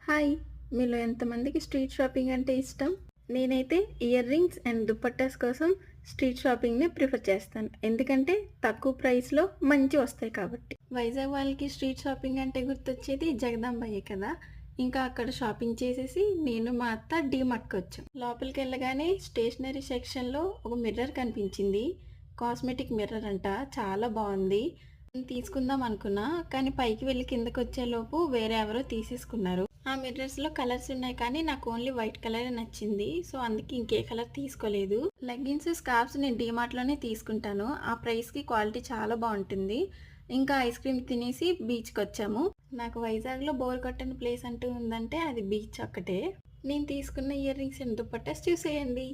Hi! మీలో ఎంతమందికి street shopping అంటే ఇష్టం? నేనైతే ఇయర్ రింగ్స్ అండ్ దుపట్టాస్ కోసం స్ట్రీట్ షాపింగ్‌నే ప్రిఫర్ చేస్తాను. ఎందుకంటే తక్కువ ప్రైస్‌లో మంచివొస్తాయి కాబట్టి. వైజాగ్ వాళ్ళకి స్ట్రీట్ షాపింగ్ అంటే గుర్తొచ్చేది జగదాంబయ్యే కదా! ఇంకా అక్కడ షాపింగ్ చేసేసి నేను మా అత్త డీమార్ట్‌కొచ్చాం. లోపలికెళ్ళగానే స్టేషనరీ సెక్షన్‌లో ఒక మిర్రర్ కనిపించింది. కాస్మెటిక్ మిర్రర్ అంట. చాలా బావుంది. తీసుకుందాం అనుకున్నా. కానీ పైకి వెళ్లి కిందకొచ్చేలోపు వేరే ఎవరో తీసేసుకున్నారు. ఆ మిర్రర్స్‌లో కలర్స్ ఉన్నాయి కానీ నాకు ఓన్లీ వైట్ కలరే నచ్చింది. సో, అందుకే ఇంకే కలర్ తీసుకోలేదు. లెగ్గిన్స్, స్కార్ఫ్స్ నేను డీమార్ట్‌లోనే తీసుకుంటాను. ఆ ప్రైస్‌కి క్వాలిటీ చాలా బావుంటుంది. ఇంకా ఐస్ క్రీమ్ తినేసి బీచ్‌కొచ్చాము. నాకు వైజాగ్‌లో బోర్ కొట్టని ప్లేస్ అంటూ ఉందంటే అది బీచ్ ఒక్కటే. నేను తీసుకున్న ఇయర్ రింగ్స్ అండ్ దుపట్టాస్ చూసేయండి.